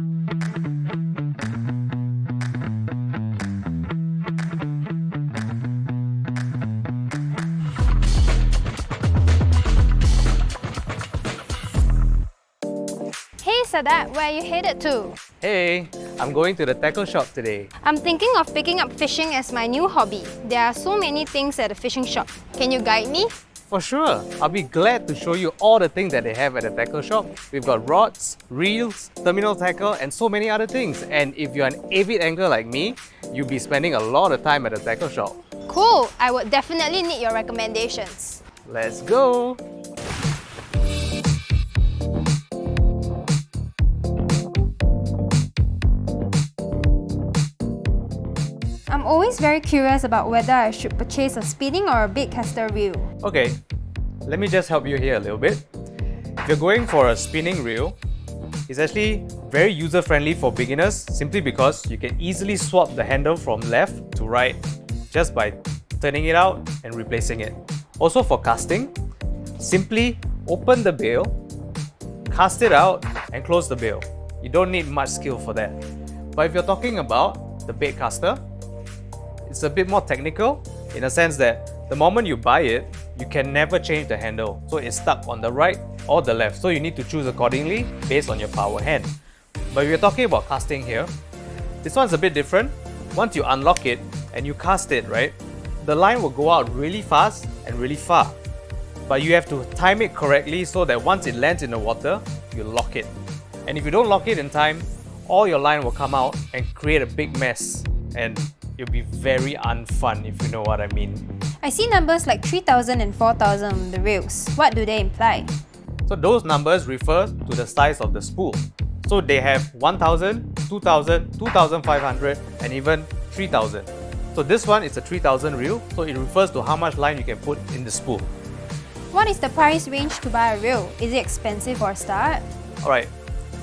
Hey Sadat, where are you headed to? Hey, I'm going to the tackle shop today. I'm thinking of picking up fishing as my new hobby. There are so many things at the fishing shop. Can you guide me? For sure, I'll be glad to show you all the things that they have at the tackle shop. We've got rods, reels, terminal tackle, and so many other things. And if you're an avid angler like me, you'll be spending a lot of time at the tackle shop. Cool! I would definitely need your recommendations. Let's go! I'm always very curious about whether I should purchase a spinning or a baitcaster reel. Okay, let me just help you here a little bit. If you're going for a spinning reel, it's actually very user-friendly for beginners simply because you can easily swap the handle from left to right just by turning it out and replacing it. Also for casting, simply open the bail, cast it out and close the bail. You don't need much skill for that. But if you're talking about the baitcaster, it's a bit more technical in a sense that the moment you buy it, you can never change the handle. So it's stuck on the right or the left. So you need to choose accordingly based on your power hand. But if you're talking about casting here, this one's a bit different. Once you unlock it and you cast it, right, the line will go out really fast and really far. But you have to time it correctly so that once it lands in the water, you lock it. And if you don't lock it in time, all your line will come out and create a big mess. And it'll be very unfun, if you know what I mean. I see numbers like 3000 and 4000 on the reels. What do they imply? So those numbers refer to the size of the spool. So they have 1000, 2000, 2500 and even 3000. So this one is a 3000 reel, so it refers to how much line you can put in the spool. What is the price range to buy a reel? Is it expensive for a start? Alright,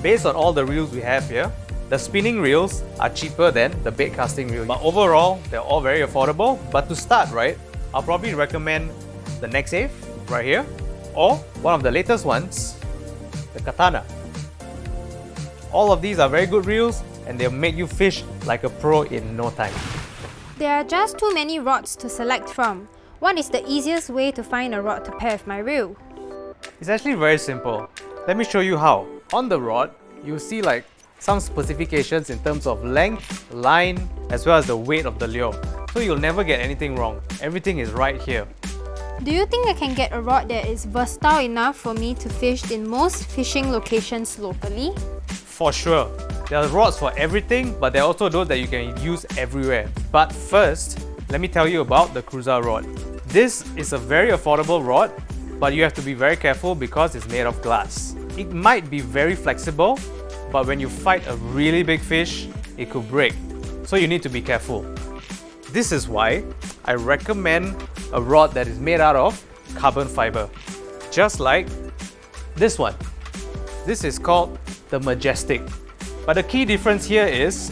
based on all the reels we have here, the spinning reels are cheaper than the bait casting reel. But overall, they're all very affordable. But to start, right, I'll probably recommend the Nexave right here, or one of the latest ones, the Katana. All of these are very good reels and they'll make you fish like a pro in no time. There are just too many rods to select from. What is the easiest way to find a rod to pair with my reel? It's actually very simple. Let me show you how. On the rod, you'll see like some specifications in terms of length, line, as well as the weight of the lure. So you'll never get anything wrong. Everything is right here. Do you think I can get a rod that is versatile enough for me to fish in most fishing locations locally? For sure. There are rods for everything, but there are also those that you can use everywhere. But first, let me tell you about the Cruiser rod. This is a very affordable rod, but you have to be very careful because it's made of glass. It might be very flexible, but when you fight a really big fish, it could break. So you need to be careful. This is why I recommend a rod that is made out of carbon fiber. Just like this one. This is called the Majestic. But the key difference here is,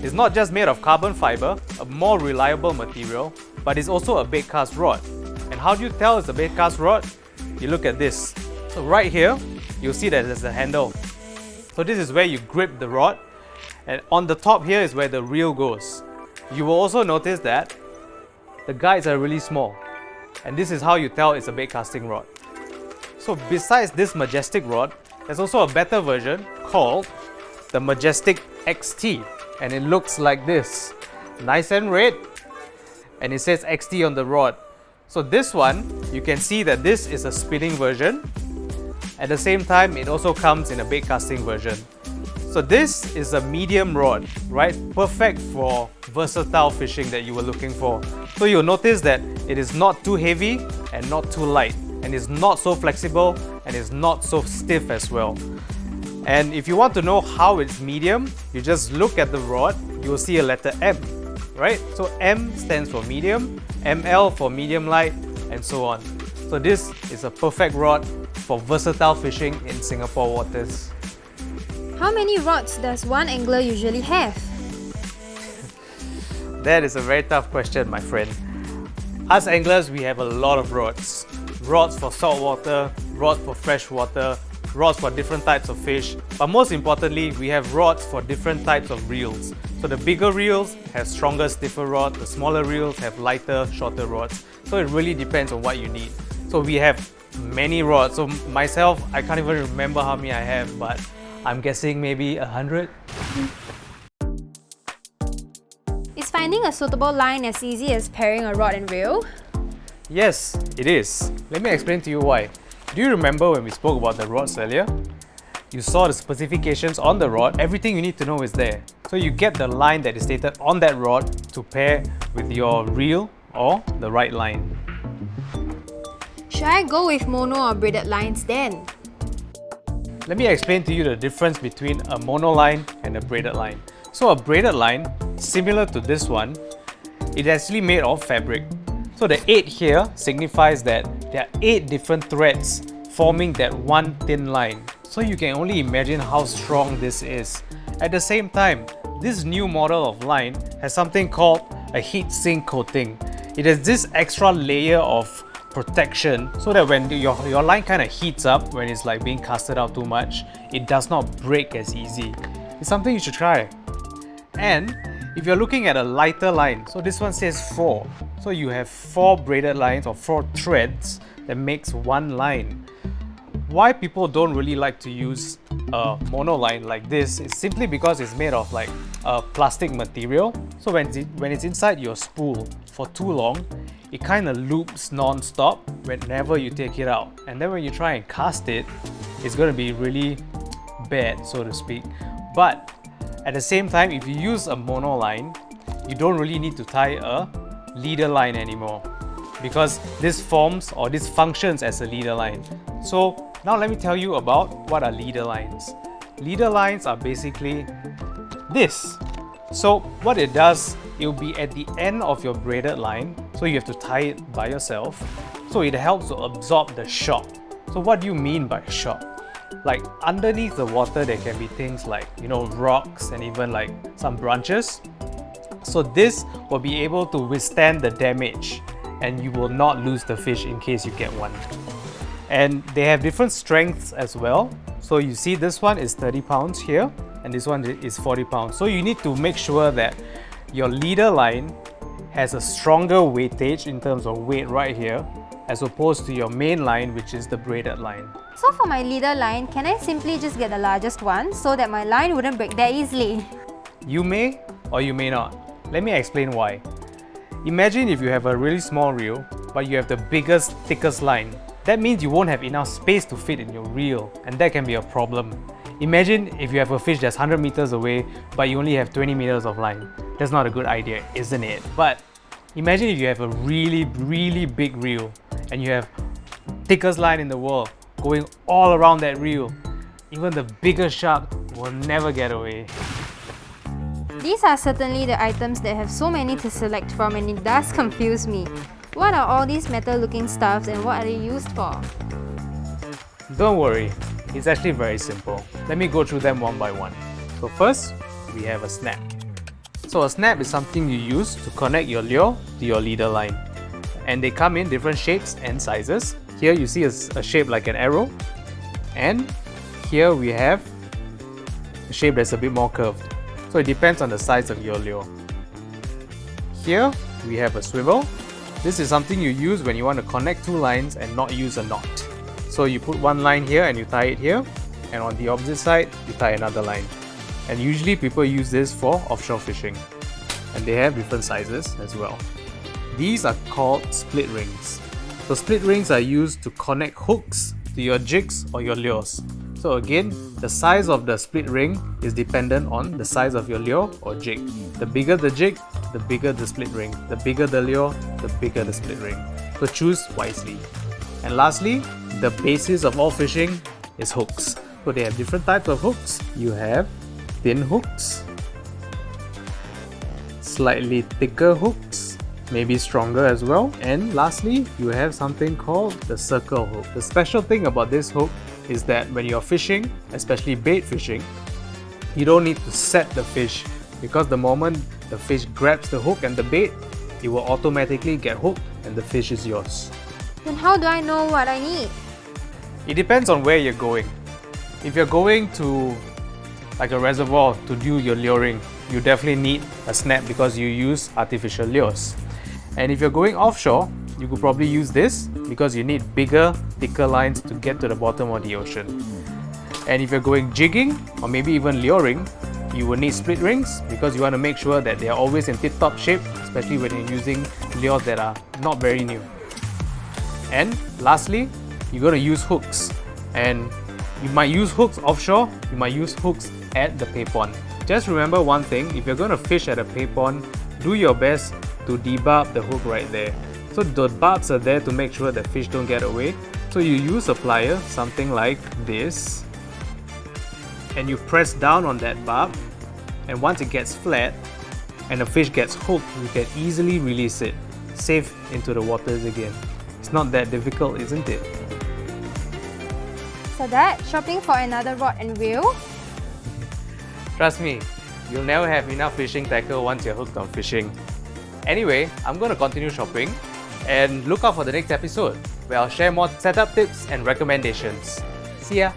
it's not just made of carbon fiber, a more reliable material, but it's also a bait cast rod. And how do you tell it's a bait cast rod? You look at this. So right here, you'll see that there's a handle. So this is where you grip the rod, and on the top here is where the reel goes. You will also notice that the guides are really small, and this is how you tell it's a bait casting rod. So besides this Majestic rod, there's also a better version called the Majestic XT, and it looks like this. Nice and red, and it says XT on the rod. So this one, you can see that this is a spinning version. At the same time, it also comes in a bait casting version. So this is a medium rod, right? Perfect for versatile fishing that you were looking for. So you'll notice that it is not too heavy and not too light, and it's not so flexible and it's not so stiff as well. And if you want to know how it's medium, you just look at the rod, you will see a letter M, right? So M stands for medium, ML for medium light, and so on. So this is a perfect rod for versatile fishing in Singapore waters. How many rods does one angler usually have? That is a very tough question, my friend. Us anglers, we have a lot of rods. Rods for saltwater, rods for freshwater, rods for different types of fish, but most importantly, we have rods for different types of reels. So the bigger reels have stronger, stiffer rods, the smaller reels have lighter, shorter rods. So it really depends on what you need. So we have many rods. So myself, I can't even remember how many I have, but I'm guessing maybe 100. Is finding a suitable line as easy as pairing a rod and reel? Yes, it is. Let me explain to you why. Do you remember when we spoke about the rods earlier? You saw the specifications on the rod, everything you need to know is there. So you get the line that is stated on that rod to pair with your reel or the right line. Should I go with mono or braided lines then? Let me explain to you the difference between a mono line and a braided line. So a braided line, similar to this one, it's actually made of fabric. So the 8 here signifies that there are 8 different threads forming that one thin line. So you can only imagine how strong this is. At the same time, this new model of line has something called a heat sink coating. It has this extra layer of protection so that when your line kind of heats up, when it's like being casted out too much, it does not break as easy. It's something you should try. And if you're looking at a lighter line, so this one says 4. So you have 4 braided lines or 4 threads that makes one line. Why people don't really like to use a mono line like this is simply because it's made of like a plastic material. So when it's inside your spool for too long, it kind of loops non-stop whenever you take it out. And then when you try and cast it, it's going to be really bad, so to speak. But at the same time, if you use a mono line, you don't really need to tie a leader line anymore because this forms or this functions as a leader line. So now let me tell you about what are leader lines. Leader lines are basically this. So what it does, it will be at the end of your braided line, so you have to tie it by yourself. So it helps to absorb the shock. So what do you mean by shock? Like underneath the water there can be things like, rocks and even like some branches. So this will be able to withstand the damage and you will not lose the fish in case you get one. And they have different strengths as well. So you see this one is 30 pounds here and this one is 40 pounds. So you need to make sure that your leader line has a stronger weightage in terms of weight right here as opposed to your main line, which is the braided line. So for my leader line, can I simply just get the largest one so that my line wouldn't break that easily? You may or you may not. Let me explain why. Imagine if you have a really small reel, but you have the biggest, thickest line. That means you won't have enough space to fit in your reel, and that can be a problem. Imagine if you have a fish that's 100 meters away, but you only have 20 meters of line. That's not a good idea, isn't it? But imagine if you have a really, really big reel, and you have thickest line in the world going all around that reel. Even the biggest shark will never get away. These are certainly the items that have so many to select from, and it does confuse me. What are all these metal looking stuffs and what are they used for? Don't worry, it's actually very simple. Let me go through them one by one. So first, we have a snap. So a snap is something you use to connect your lure to your leader line. And they come in different shapes and sizes. Here you see a shape like an arrow. And here we have a shape that's a bit more curved. So it depends on the size of your lure. Here we have a swivel. This is something you use when you want to connect two lines and not use a knot. So you put one line here and you tie it here, and on the opposite side you tie another line. And usually people use this for offshore fishing, and they have different sizes as well. These are called split rings. So split rings are used to connect hooks to your jigs or your lures. So again, the size of the split ring is dependent on the size of your lure or jig. The bigger the jig, the bigger the split ring. The bigger the lure, the bigger the split ring. So choose wisely. And lastly, the basis of all fishing is hooks. So they have different types of hooks. You have thin hooks, slightly thicker hooks, maybe stronger as well. And lastly, you have something called the circle hook. The special thing about this hook is that when you're fishing, especially bait fishing, you don't need to set the fish, because the moment the fish grabs the hook and the bait, it will automatically get hooked and the fish is yours. Then how do I know what I need? It depends on where you're going. If you're going to like a reservoir to do your luring, you definitely need a snap because you use artificial lures. And if you're going offshore, you could probably use this because you need bigger, thicker lines to get to the bottom of the ocean. And if you're going jigging or maybe even luring, you will need split rings because you want to make sure that they are always in tip-top shape, especially when you're using lures that are not very new. And lastly, you're going to use hooks. And you might use hooks offshore, you might use hooks at the pay pond. Just remember one thing, if you're going to fish at a pay pond, do your best to debarb the hook right there. So the barbs are there to make sure that fish don't get away. So you use a plier, something like this, and you press down on that barb, and once it gets flat and the fish gets hooked, you can easily release it, safe into the waters again. It's not that difficult, isn't it? So Dad, shopping for another rod and reel? Trust me, you'll never have enough fishing tackle once you're hooked on fishing. Anyway, I'm going to continue shopping and look out for the next episode where I'll share more setup tips and recommendations. See ya!